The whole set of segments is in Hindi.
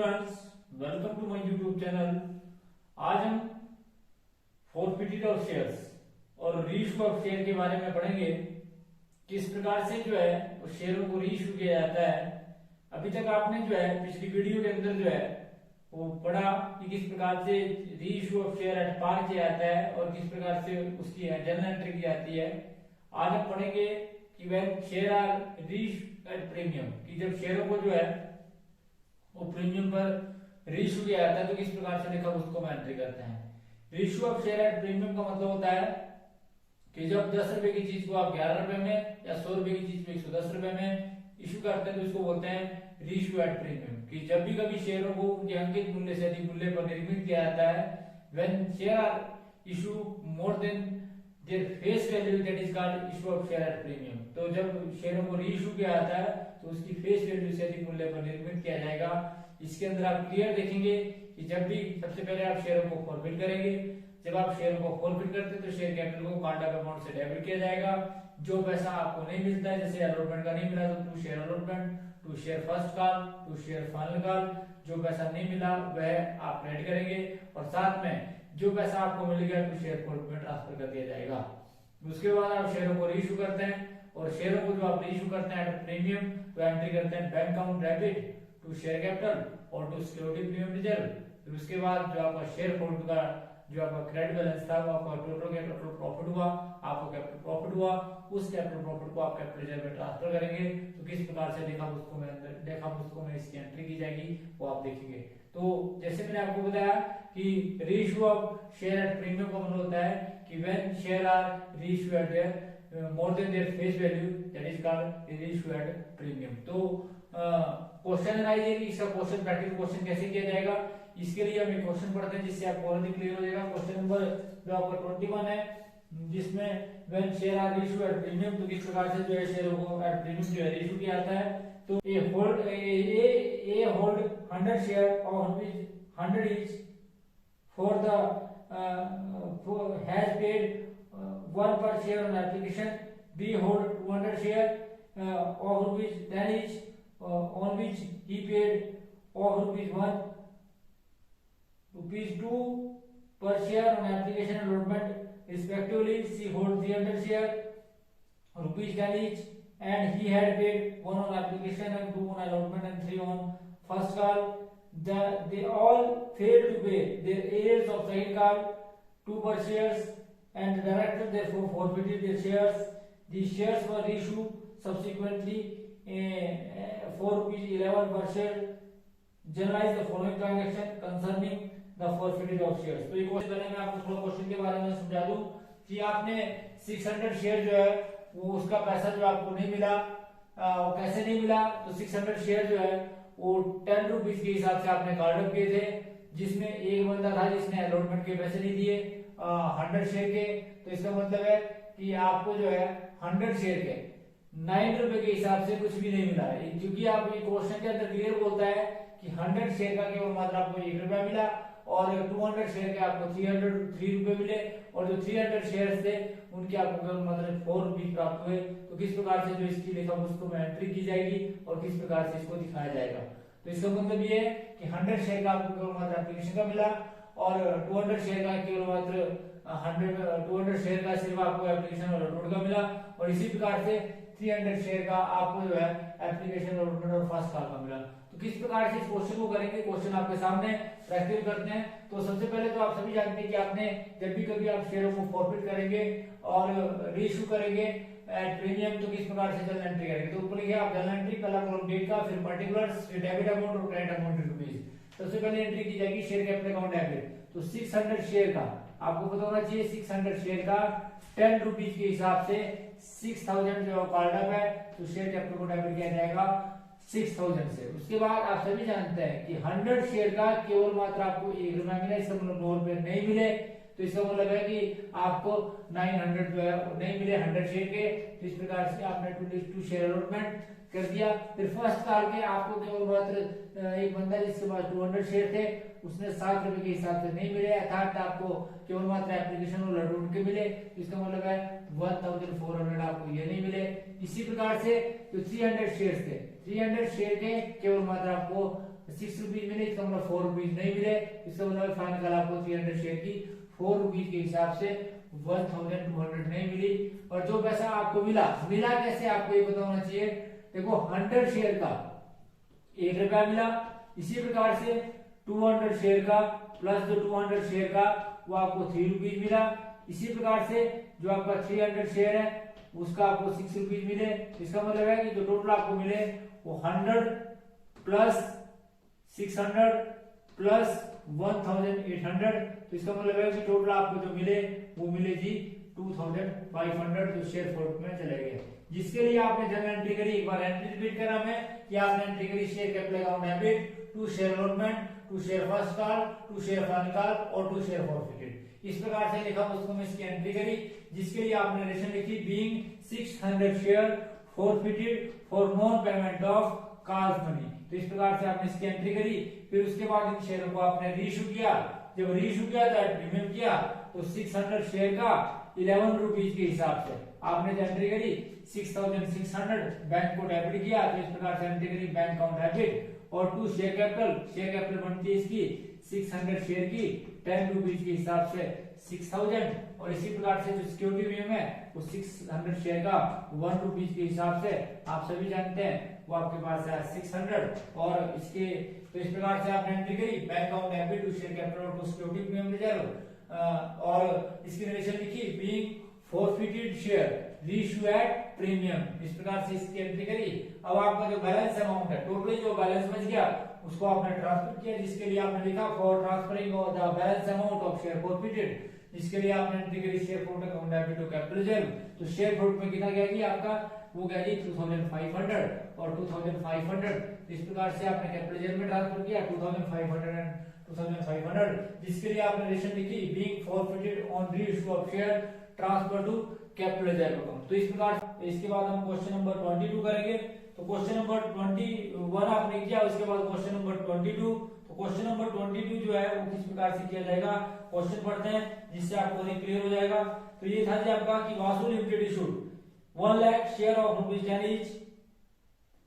Friends, welcome to my YouTube channel. आज हम फॉरफिटेड ऑफ शेयर्स और रीइश्यू ऑफ शेयर के बारे में पढ़ेंगे। किस प्रकार से जो है वो शेयरों को रीइश्यू किया जाता है। अभी तक आपने जो है पिछली वीडियो के अंदर जो है वो पढ़ा कि किस प्रकार से reissue of share at par किया जाता है और किस प्रकार से उसकी जर्नल एंट्री की जाती है। आज हम पढ़ेंगे कि when share are reissued at premium, कि जब शेयरों को जो है वो प्रीमियम पर रीइश्यू किया जाता है तो किस प्रकार से लिखा उसको हम एंट्री करते हैं। Reissue of share at premium का मतलब होता है कि जब 10 रुपए की चीज को आप 11 रुपए में या 100 रुपए की चीज को 110 रुपए में इश्यू करते हैं तो इसको बोलते हैं रीइश्यू एट प्रीमियम। कि जब भी कभी शेयरों को उनके अंकित मूल्य से अधिक मूल्य पर निर्मित किया जाता है, when share are issue more than their face value, that is called issue of share at premium. तो जब शेयरों को रीइश्यू किया जाता है तो उसकी फेस वैल्यू से अधिक मूल्य पर निर्मित किया जाएगा। इसके अंदर आप क्लियर देखेंगे कि जब भी सबसे पहले आप शेयरों को फॉरफिट करेंगे, जब आप शेयरों को फॉरफिट करते हैं तो शेयर कैपिटल को कार्ड ऑफ अमाउंट से डेबिट किया जाएगा। जो पैसा आपको नहीं मिलता है, जैसे अलॉटमेंट का नहीं मिला तो to share allotment, to share first call, to share final call, जो पैसा नहीं मिला वह आप क्रेडिट करेंगे और साथ में जो पैसा आपको मिल गया टू शेयर फॉरवर्ड में ट्रांसफर कर दिया जाएगा। उसके बाद आप शेयरों को रीइश्यू करते हैं और शेयरों को जो आप रीइश्यू करते हैं एट प्रीमियम तो एंट्री करते हैं bank account debit to share capital और टू सिक्योरिटी प्रीमियम रिजर्व। फिर उसके बाद जो आपका शेयर होल्ड का जो आपका क्रेडिट बैलेंस था वो आपका टोटल कैपिटल प्रॉफिट हुआ, आपको कैपिटल प्रॉफिट हुआ, उस कैपिटल प्रॉफिट को आप कैपिटल रिजर्व में ट्रांसफर करेंगे। तो किस प्रकार से लेखा पुस्तकों में इसकी एंट्री की जाएगी वो आप देखेंगे। तो जैसे मैंने आपको बताया कि reissue of share at premium का मतलब होता है कि when share are reissue at their more than their face value, that is called reissue at premium. तो क्वेश्चन आइए कि इसका क्वेश्चन प्रैक्टिकल क्वेश्चन कैसे किया जाएगा। इसके लिए हम एक क्वेश्चन पढ़ते हैं जिससे आपको और भी क्लियर हो जाएगा। क्वेश्चन नंबर जो आपका 21 है, जिसमें when share are reissue at premium, तो किस प्रकार से जो है शेयरों को एट प्रीमियम जो है रीइश्यू किया जाता है। तो A hold 100 share of which 100 each for the has paid 1 per share on application. B hold 200 share of which 10 each on which he paid of ₹1 ₹2 per share on application and allotment respectively. C hold 300 share ₹10 each and he had paid 1 on application and 2 on allotment and 3 on first call. They all failed to pay their heirs of second call 2 per shares and the director therefore forfeited their shares. These shares were reissued subsequently for ₹11 per share. Generalize the following transaction concerning the forfeited of shares. तो ये क्वेश्चन पहले मैं आपको थोड़ा क्वेश्चन के बारे में समझा दूं कि आपने 600 शेयर जो है वो उसका पैसा जो आपको नहीं मिला, वो कैसे नहीं मिला। तो 600 शेयर जो है वो 10 रुपीज के हिसाब से आपने कार्ड अप किए थे, जिसमें एक बंदा था जिसने अलॉटमेंट के पैसे नहीं दिए 100 शेयर के। तो इसका मतलब है कि आपको जो है 100 शेयर के 9 रुपए के हिसाब से कुछ भी नहीं मिला है, क्योंकि आप ये क्वेश्चन के अंदर क्लियर बोलता है कि 100 शेयर का केवल मात्र आपको 1 रुपया मिला और 200 शेयर के आपको 3 रुपए मिले और जो 300 शेयर थे उनके आपको केवल मात्र 4 रुपीज प्राप्त हुए। तो किस प्रकार से जो इसकी लेखा पुस्तकों में एंट्री की जाएगी और किस प्रकार से इसको दिखाया जाएगा। तो इसका मतलब ये है कि 100 शेयर का आपको केवल मात्र एप्लीकेशन का मिला और 200 शेयर का केवल मात्र 200 शेयर का सिर्फ आपको एप्लीकेशन और अपलोड का मिला और इसी प्रकार से 300 शेयर का आपको जो है एप्लीकेशन और अपलोड और फर्स्ट कॉल का मिला। तो किस प्रकार से इस क्वेश्चन को करेंगे, क्वेश्चन आपके सामने प्रैक्टिस करते हैं। तो सबसे पहले तो आप सभी जानते हैं कि आपने जब भी कभी आप शेयरों को फॉरफिट करेंगे और रीइश्यू करेंगे एट प्रीमियम तो किस प्रकार से जर्नल एंट्री करेंगे। तो ऊपर लिखिए आप जर्नल एंट्री, पहला कॉलम डेट का, फिर पर्टिकुलर्स, फिर डेबिट अमाउंट और क्रेडिट अमाउंट रुपीज। सबसे पहले एंट्री की जाएगी शेयर कैपिटल अकाउंट डेबिट। तो 600 शेयर का आपको पता होना चाहिए, 600 शेयर का 10 रुपीज के हिसाब से 6000 जो कार्ड अप है तो शेयर कैपिटल को डेबिट किया जाएगा 6000 से। उसके बाद आप सभी जानते हैं कि 100 शेयर का केवल मात्र आपको 1 रुपया मिला, इसका मतलब 9 रुपए नहीं मिले। तो इसका मतलब है कि आपको 900 जो है नहीं मिले 100 शेयर के। तो इस प्रकार से आपने 2 शेयर अलॉटमेंट कर दिया। फिर फर्स्ट कॉल के आपको केवल मात्र एक बंदा जिसके पास 200 शेयर थे उसने 7 रुपए के हिसाब से नहीं मिले, अर्थात आपको केवल मात्र एप्लीकेशन और अलॉटमेंट के मिले। इसका मतलब है 1400 आपको ये नहीं मिले। इसी प्रकार से जो 300 शेयर थे, 300 शेयर के केवल मात्र आपको 6 रुपीज मिले, इसका मतलब 4 रुपीज नहीं मिले, इसका मतलब फाइनल आपको 300 शेयर की 4 रुपीज के हिसाब से 1200 नहीं मिली। और जो पैसा आपको मिला कैसे आपको ये पता होना चाहिए। देखो 100 शेयर का 1 रुपया मिला, इसी प्रकार से 200 शेयर का प्लस जो 200 शेयर का वो आपको 3 रुपीज मिला, इसी प्रकार से जो आपका 300 शेयर है उसका आपको 6 रुपीज मिले। इसका मतलब है कि जो टोटल आपको मिले वो 100 प्लस 600 प्लस 1800, तो इसका मतलब है कि टोटल आपको जो मिले वो मिले जी 2500 जो शेयर फ्लोट में चले गए, जिसके लिए आपने जर्नल एंट्री करी। एक बार एंट्री रिपीट करा मैं कि आपने एंट्री करी share capital account debit to share allotment to share first call to share final call और टू शेयर फॉरफिटेड। इस प्रकार से लिखा उसको मैं इसकी एंट्री करी, जिसके लिए आपने रिलेशन लिखी being 600 share forfeited for non payment of calls money. तो इस प्रकार से आपने इसकी एंट्री करी। फिर उसके बाद इन शेयरों को आपने रीइश्यू किया, जब रीइश्यू किया तो प्रीमियम किया, तो 600 शेयर का 11 रुपीज के हिसाब से आपने जो एंट्री करी 6600 बैंक को डेबिट किया, तो इस प्रकार से एंट्री करी बैंक अकाउंट डेबिट। और टू शेयर कैपिटल बनती है इसकी 600 शेयर की 10 रुपीज के हिसाब से 6000, और इसी प्रकार से जो सिक्योरिटी प्रीमियम है वो 600 शेयर का 1 रुपीज के हिसाब से आप सभी जानते हैं वो आपके पास है 600। और इसके तो इस प्रकार से आपने एंट्री करी bank account debit to share capital और टू सिक्योरिटी प्रीमियम रिजर्व, और इसकी रिलेशन लिखी being forfeited share reissue at premium. इस प्रकार से इसकी एंट्री करी। अब आपका जो बैलेंस अमाउंट है टोटली जो बैलेंस बच गया उसको आपने ट्रांसफर किया, जिसके लिए आपने लिखा for transferring of the balance amount of share forfeited, जिसके लिए आपने एंट्री करी share float account debit to capital reserve. तो शेयर फ्लोट में कितना गया जी आपका, वो गया जी 2500 और 2500। इस प्रकार से आपने कैपिटल रिजर्व में ट्रांसफर किया 2500 एंड 2500, जिसके लिए आपने रिलेशन लिखी being forfeited on reissue of share transfer to capital reserve account. तो इस प्रकार इसके बाद हम क्वेश्चन नंबर 22 करेंगे। तो क्वेश्चन नंबर 21 आपने किया, उसके बाद क्वेश्चन नंबर 22। तो क्वेश्चन नंबर 22 जो है वो किस प्रकार से किया जाएगा, क्वेश्चन पढ़ते हैं जिससे आपको क्लियर हो जाएगा। तो ये था जी आपका कि Vasu limited issued 1 lakh share of ₹10 each,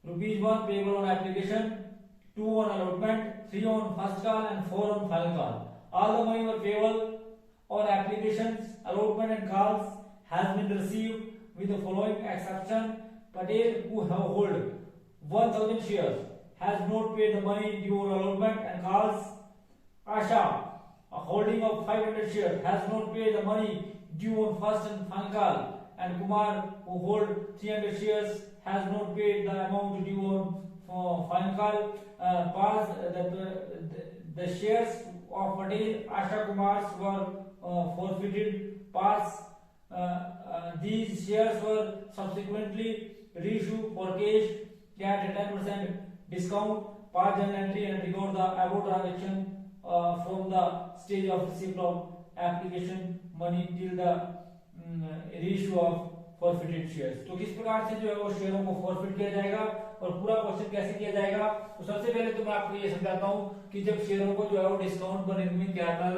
₹1 payable on application, 2 on allotment, 3 on first call and 4 on final call. All the money were payable on applications, allotment and calls has been received with the following exception. Patel, who have hold 1000 shares, has not paid the money due on allotment and calls. Asha, a holding of 500 shares, has not paid the money due on first and final call. And Kumar, who hold 300 shares, has not paid the amount due on final call. The shares of Patel, Asha Kumars were forfeited. These shares were subsequently reissued for cash at a 10% discount. Pass journal entry and record the above transaction from the stage of receipt of application money till the reissue of forfeited shares. तो किस प्रकार से जो है वो शेयरों को फॉरफिट किया जाएगा और पूरा क्वेश्चन कैसे किया जाएगा। तो सबसे पहले तो मैं आपको ये समझाता हूँ कि जब शेयरों को जो है वो डिस्काउंट पर निर्मित किया था,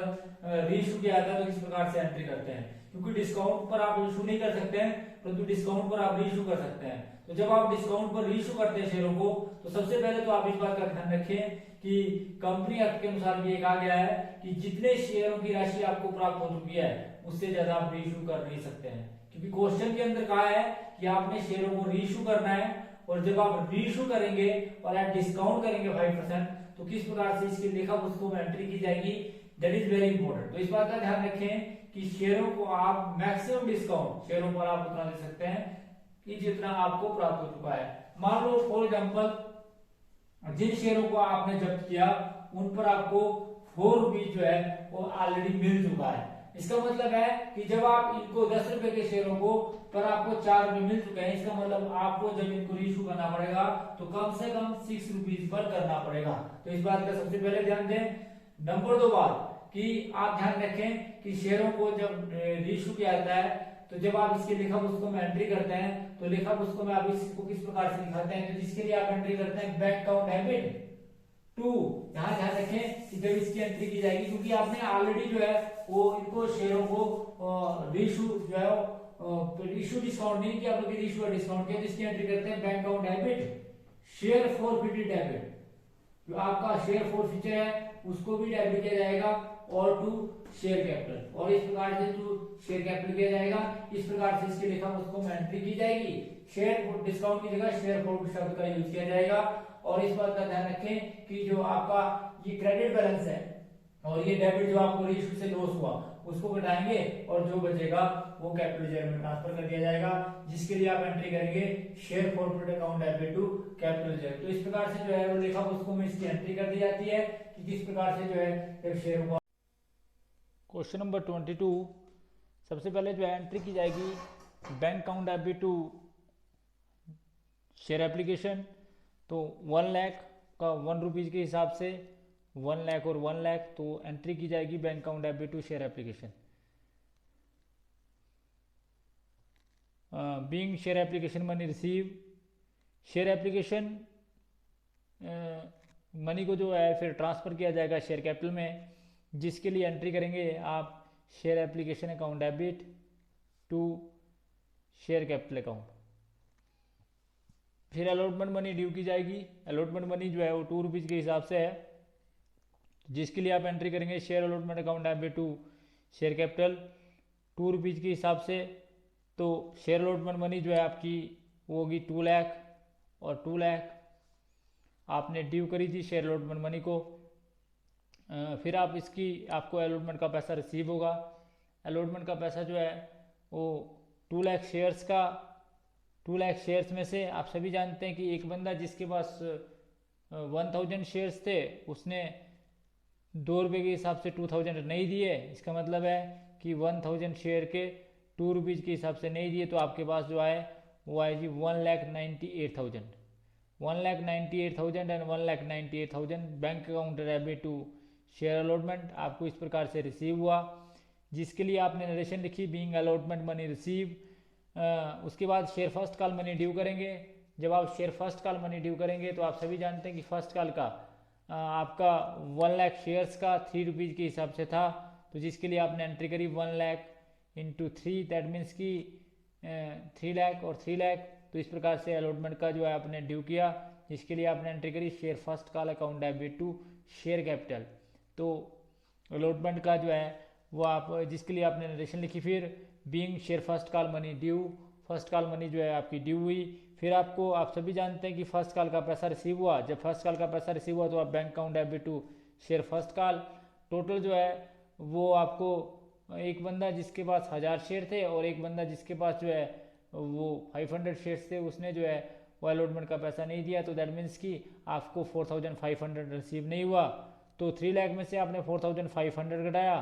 रीइश्यू किया था, तो किस प्रकार से एंट्री करते हैं। क्योंकि डिस्काउंट पर आप इशू नहीं कर सकते हैं, परंतु डिस्काउंट पर आप रीइश्यू कर सकते हैं। तो जब आप डिस्काउंट पर रीइश्यू करते हैं शेयरों को, तो सबसे पहले तो आप इस बात का ध्यान रखें कि कंपनी एक्ट के अनुसार ये कहा गया है कि जितने शेयरों की राशि आपको प्राप्त हो चुकी है उससे ज्यादा आप रीइश्यू कर नहीं सकते हैं। क्योंकि क्वेश्चन के अंदर कहा है कि आपने शेयरों को रीइश्यू करना है, और जब आप रीइश्यू करेंगे और आप डिस्काउंट करेंगे 5%, तो किस प्रकार से इसके लेखा पुस्तकों में एंट्री की जाएगी, दैट इज वेरी इंपॉर्टेंट। तो इस बात का ध्यान रखें कि शेयरों को आप मैक्सिमम डिस्काउंट शेयरों पर आप उतना दे सकते हैं कि जितना आपको प्राप्त हो चुका है। मान लो फॉर एग्जांपल जिन शेयरों को आपने जब्त किया उन पर आपको 4 रुपीज जो है वो ऑलरेडी मिल चुका है। इसका मतलब है कि जब आप इनको 10 रुपए के शेयरों को पर आपको 4 रुपए मिल चुके हैं, इसका मतलब आपको जब इनको रीइश्यू करना पड़ेगा तो कम से कम 6 रुपीज पर करना पड़ेगा। तो इस बात का सबसे पहले ध्यान दें। नंबर 2 बात कि आप ध्यान रखें कि शेयरों को जब रीइश्यू किया जाता है तो जब आप इसके लेखा पुस्तकों में एंट्री करते हैं तो लेखा पुस्तकों में आप इसको किस प्रकार से दिखाते हैं, तो जिसके लिए आप एंट्री करते हैं बैंक अकाउंट डेबिट टू। यहाँ ध्यान रखें कि जब इसकी एंट्री की जाएगी, क्योंकि आपने ऑलरेडी जो है वो इनको शेयरों को रीइश्यू जो है इशू डिस्काउंट नहीं किया बल्कि रीइश्यू डिस्काउंट किया, जिसकी एंट्री करते हैं bank account debit share forfeited debit. जो आपका शेयर फोर्फीचर है उसको भी डेबिट किया जाएगा और टू शेयर कैपिटल, और इस प्रकार से टू शेयर कैपिटल किया जाएगा। इस प्रकार से इसकी लेखा पुस्तकों में एंट्री की जाएगी। शेयर डिस्काउंट की जगह शेयर फोर्फीट शब्द का यूज किया जाएगा। और इस बात का ध्यान रखें कि जो आपका ये क्रेडिट बैलेंस है और ये डेबिट जो आपको रीइश्यू से लॉस हुआ उसको घटाएंगे और जो बचेगा वो कैपिटल रिजर्व में ट्रांसफर कर दिया जाएगा, जिसके लिए आप एंट्री करेंगे share forward account debit to capital reserve. तो इस प्रकार से जो है वो लेखा पुस्तकों में इसकी एंट्री कर दी जाती है कि किस प्रकार से जो है एक शेयर को। क्वेश्चन नंबर 22, सबसे पहले जो है एंट्री की जाएगी bank account debit to share application. तो 1 लाख का 1 रुपीज़ के हिसाब से 1 लाख और 1 लाख, तो एंट्री की जाएगी bank account debit to share application. Being share application money receive, share application money को जो है फिर ट्रांसफ़र किया जाएगा शेयर कैपिटल में, जिसके लिए एंट्री करेंगे आप share application account debit to share capital account. फिर अलॉटमेंट मनी ड्यू की जाएगी। अलॉटमेंट मनी जो है वो 2 रुपीज़ के हिसाब से है, जिसके लिए आप एंट्री करेंगे share allotment account debit to share capital 2 rupees के हिसाब से। तो शेयर अलॉटमेंट मनी जो है आपकी वो होगी 2 लाख, और 2 लाख आपने ड्यू करी थी शेयर अलॉटमेंट मनी को। फिर आप इसकी आपको अलॉटमेंट का पैसा रिसीव होगा। अलॉटमेंट का पैसा जो है वो 2 लाख शेयर्स का, 2 लाख शेयर्स में से आप सभी जानते हैं कि एक बंदा जिसके पास 1000 शेयर्स थे उसने 2 रुपये के हिसाब से 2000 नहीं दिए। इसका मतलब है कि 1000 शेयर के 2 रुपीज़ के हिसाब से नहीं दिए, तो आपके पास जो आए वो आएगी 1,98,000। 1,98,000 and 1,98,000 bank account debit to share allotment आपको इस प्रकार से रिसीव हुआ, जिसके लिए आपने नरेशन लिखी बीइंग अलॉटमेंट मनी रिसीव। उसके बाद share first call money due करेंगे। जब आप share first call money due करेंगे तो आप सभी जानते हैं कि फर्स्ट कॉल का आपका 1 लाख शेयर्स का 3 रुपीज़ के हिसाब से था, तो जिसके लिए आपने एंट्री करी 1 लाख इंटू 3, दैट मीन्स की 3 लाख और 3 लाख। तो इस प्रकार से अलॉटमेंट का जो है आपने ड्यू किया, जिसके लिए आपने एंट्री करी share first call account debit to share capital. तो अलॉटमेंट का जो है वो आप जिसके लिए आपने नरेशन लिखी। फिर being share first call money due, first call money जो है आपकी ड्यू हुई। फिर आपको आप सभी जानते हैं कि फर्स्ट कॉल का पैसा रिसीव हुआ। जब फर्स्ट कॉल का पैसा रिसीव हुआ तो आप bank account debit to share first call. Total जो है वो आपको एक बंदा जिसके पास 1000 शेयर थे और एक बंदा जिसके पास जो है वो 500 शेयर्स थे, उसने जो है वो अलॉटमेंट का पैसा नहीं दिया, तो दैट मीन्स कि आपको 4500 रिसीव नहीं हुआ। तो 3 लाख में से आपने 4500 घटाया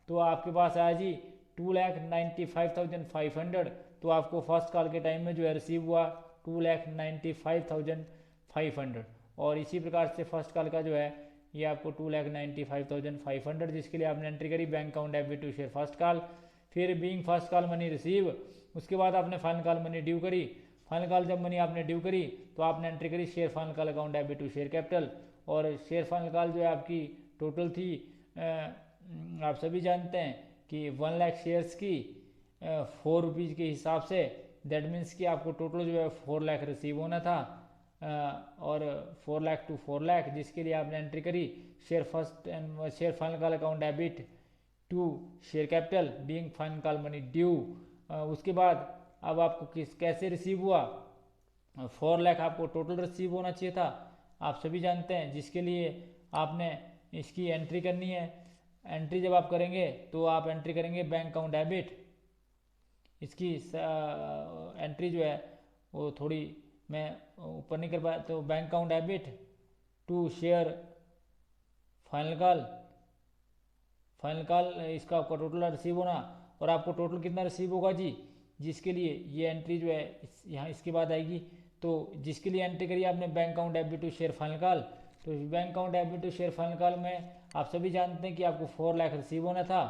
तो आपके पास आया जी 2,95,500। तो आपको फर्स्ट कॉल के टाइम में जो है रिसीव हुआ 2,95,500, और इसी प्रकार से फर्स्ट कॉल का जो है ये आपको 2,95,500, जिसके लिए आपने एंट्री करी bank account debit to share first call. फिर being first call money receive, उसके बाद आपने फाइनल कॉल मनी ड्यू करी। फाइनल कॉल जब मनी आपने ड्यू करी तो आपने एंट्री करी share final call account debit to share capital, और शेयर फाइनल कॉल जो है आपकी टोटल थी आप सभी जानते हैं कि 1 लाख शेयर्स की 4 रुपीज़ के हिसाब से, दैट मीन्स कि आपको टोटल जो है 4 लाख रिसीव होना था, और 4 लाख टू 4 लाख, जिसके लिए आपने एंट्री करी share first and share final call account debit to share capital being final call money due. उसके बाद अब आपको कैसे रिसीव हुआ, 4 लाख आपको टोटल रिसीव होना चाहिए था, आप सभी जानते हैं, जिसके लिए आपने इसकी एंट्री करनी है। एंट्री जब आप करेंगे तो आप एंट्री करेंगे बैंक अकाउंट डेबिट। इसकी एंट्री जो है वो थोड़ी मैं ऊपर नहीं कर पाया, तो bank account debit to share final call इसका आपका टोटल रिसीव होना, और आपको टोटल कितना रिसीव होगा जी, जिसके लिए ये एंट्री जो है यहाँ इसके बाद आएगी। तो जिसके लिए एंट्री करी आपने bank account debit to share final call, तो bank account debit to share final call में आप सभी जानते हैं कि आपको 4 लाख रिसीव होना था,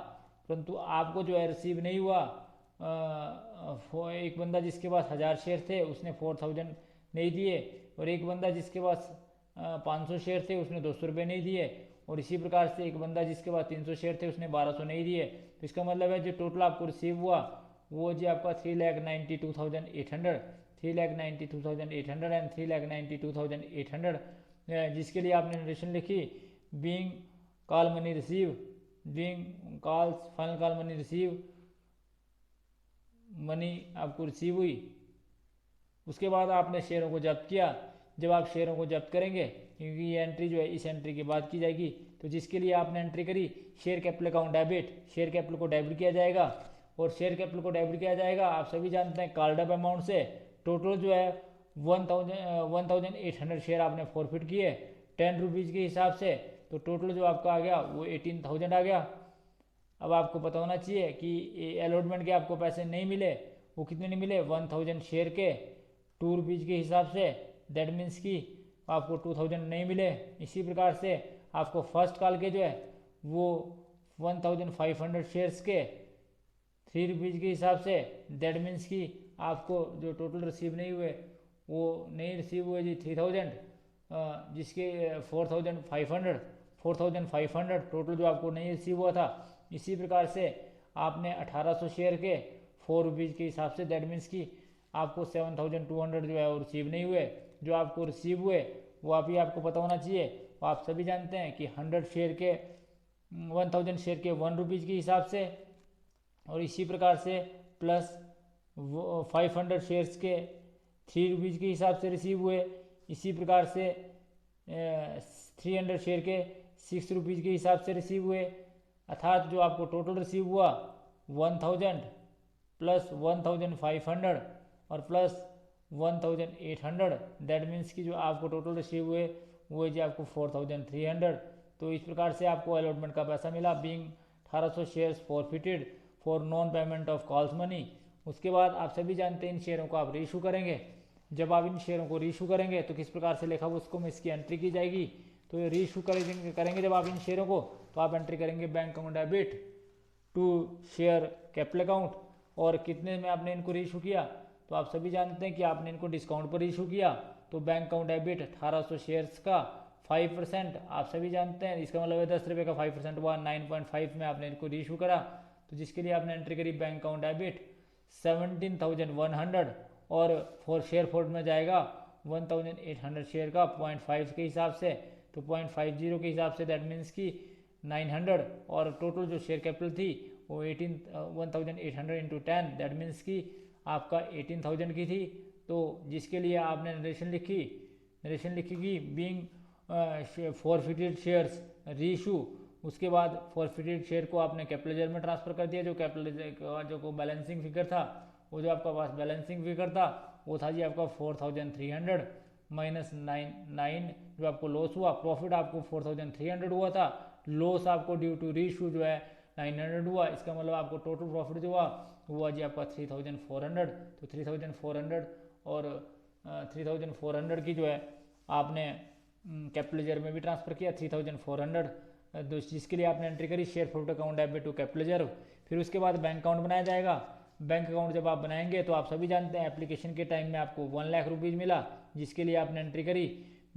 परंतु आपको जो है रिसीव नहीं हुआ। एक बंदा जिसके पास 1000 शेयर थे उसने 4000 नहीं दिए, और एक बंदा जिसके पास 500 शेयर थे उसने 200 रुपये नहीं दिए, और इसी प्रकार से एक बंदा जिसके पास 300 शेयर थे उसने 1200 नहीं दिए। तो इसका मतलब है जो टोटल आपको रिसीव हुआ वो जी आपका 3,92,800 एंड 3,92,800 जिसके लिए आपने नरेशन लिखी being call money receive, being calls final call money receive, money आपको रिसीव हुई। उसके बाद आपने शेयरों को जब्त किया। जब आप शेयरों को जब्त करेंगे, क्योंकि ये एंट्री जो है इस एंट्री के बाद की जाएगी, तो जिसके लिए आपने एंट्री करी share capital account debit, share capital को डेबिट किया जाएगा। और शेयर कैपिटल को डेबिट किया जाएगा, आप सभी जानते हैं कॉल्ड अप अमाउंट से। टोटल जो है 1800 शेयर आपने फॉरफिट किए 10 रुपीज़ के हिसाब से, तो टोटल जो आपका आ गया वो 18,000 आ गया। अब आपको पता होना चाहिए कि अलॉटमेंट के आपको पैसे नहीं मिले, वो कितने नहीं मिले 1000 शेयर के 2 रुपीज़ के हिसाब से, दैट मीन्स कि आपको 2000 नहीं मिले। इसी प्रकार से आपको फर्स्ट कॉल के जो है वो 1500 शेयर्स के 3 रुपीज़ के हिसाब से, दैट मीन्स कि आपको जो टोटल रिसीव नहीं हुए वो नहीं रिसीव हुए जी 3000, जिसके 4500 टोटल जो आपको नहीं रिसीव हुआ था। इसी प्रकार से आपने 1800 शेयर के 4 रुपीज़ के हिसाब से, दैट मीन्स कि आपको 7200 जो है वो रिसीव नहीं हुए। जो आपको रिसीव हुए वो अभी आपको पता होना चाहिए, वो आप सभी जानते हैं कि 1000 शेयर के 1000 शेयर के 1 रुपीज़ के हिसाब से, और इसी प्रकार से प्लस 500 शेयर्स के 3 रुपीज़ के हिसाब से रिसीव हुए। इसी प्रकार से 300 शेयर के 6 रुपीज़ के हिसाब से रिसीव हुए। अर्थात जो आपको टोटल रिसीव हुआ 1000 प्लस 1500 और प्लस 1800, दैट मीन्स कि जो आपको टोटल रिसीव हुए वो जी आपको 4300। तो इस प्रकार से आपको अलॉटमेंट का पैसा मिला being 1800 shares forfeited for non payment of calls money. उसके बाद आप सभी जानते हैं इन शेयरों को आप रीइशू करेंगे। जब आप इन शेयरों को रीइशू करेंगे तो किस प्रकार से लेखा पुस्तकों में इसकी एंट्री की जाएगी। तो ये रीइशू करेंगे जब आप इन शेयरों को, तो आप एंट्री करेंगे bank account debit to share capital account. और कितने में आपने इनको रीइशू किया, तो आप सभी जानते हैं कि आपने इनको डिस्काउंट पर इशू किया। तो बैंक अकाउंट डेबिट 1800 शेयर्स का 5%, आप सभी जानते हैं इसका मतलब है 10 रुपये का 5% हुआ 9.5 में आपने इनको रीइशू करा। तो जिसके लिए आपने एंट्री करी बैंक अकाउंट डेबिट 17,100 और फॉर शेयर फोर्ड में जाएगा 1800 शेयर का 0.5 के हिसाब से, तो 0.50 के हिसाब से, दैट मीन्स कि 900। और टोटल जो शेयर कैपिटल थी वो 1800 इंटू 10, दैट मीन्स कि आपका 18,000 की थी। तो जिसके लिए आपने नरेशन लिखी कि बीइंग फॉरफिटेड शेयर्स रीइशू। उसके बाद फॉरफिटेड शेयर को आपने कैपिटल लेजर में ट्रांसफर कर दिया। जो कैपिटल जो बैलेंसिंग फिगर था, वो जो आपका पास बैलेंसिंग फिगर था वो था जी आपका 4300 माइनस 9 जो आपको लॉस हुआ। प्रॉफिट आपको 4300 हुआ था, लॉस आपको ड्यू टू रीइशू जो है 900 हुआ। इसका मतलब आपको टोटल प्रॉफिट जो हुआ जी आपका 3400। तो 3400 और 3400 की जो है आपने कैपिटल लेजर में भी ट्रांसफ़र किया 3400, जिसके लिए आपने एंट्री करी share forward account debit to capital ledger. फिर उसके बाद बैंक अकाउंट बनाया जाएगा। बैंक अकाउंट जब आप बनाएंगे तो आप सभी जानते हैं एप्लीकेशन के टाइम में आपको 1 लाख रुपीज़ मिला, जिसके लिए आपने एंट्री करी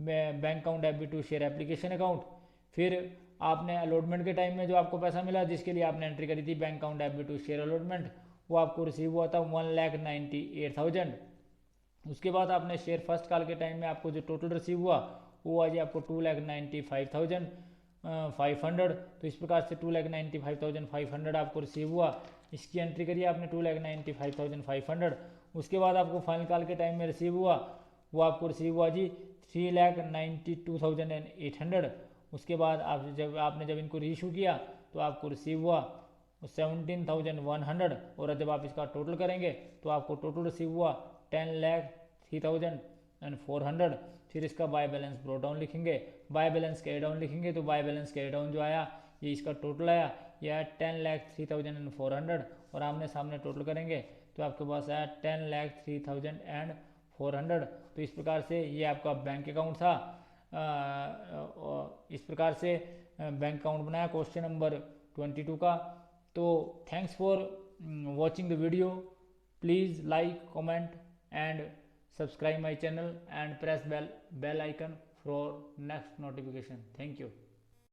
bank account debit to share application account. फिर आपने अलॉटमेंट के टाइम में जो आपको पैसा मिला, जिसके लिए आपने एंट्री करी थी bank account debit to share allotment, वो आपको रिसीव हुआ था 1,98,000। उसके बाद आपने शेयर फर्स्ट कॉल के टाइम में आपको जो टोटल रिसीव हुआ वो आज आपको 2,95,500। तो इस प्रकार से 2,95,500 आपको रिसीव हुआ। इसकी एंट्री करिए आपने 2,95,500। उसके बाद आपको फाइनल कॉल के टाइम में रिसीव हुआ, वो आपको रिसीव हुआ जी 3,92,800। उसके बाद आपने जब इनको रीइशू किया तो आपको रिसीव हुआ 17,100। और जब आप इसका टोटल करेंगे तो आपको टोटल रिसीव हुआ 10,03,400। फिर इसका बाय बैलेंस ब्रो डाउन लिखेंगे, बाय बैलेंस कैरी डाउन लिखेंगे। तो बाय बैलेंस कैरी डाउन जो आया ये इसका टोटल आया, ये आया 10,03,400। और आमने सामने टोटल करेंगे तो आपके पास आया 10,03,400। तो इस प्रकार से ये आपका बैंक अकाउंट था। इस प्रकार से बैंक अकाउंट बनाया क्वेश्चन नंबर 22 का। तो thanks for watching the video. Please like, comment and subscribe my channel and press bell icon for next notification. Thank you.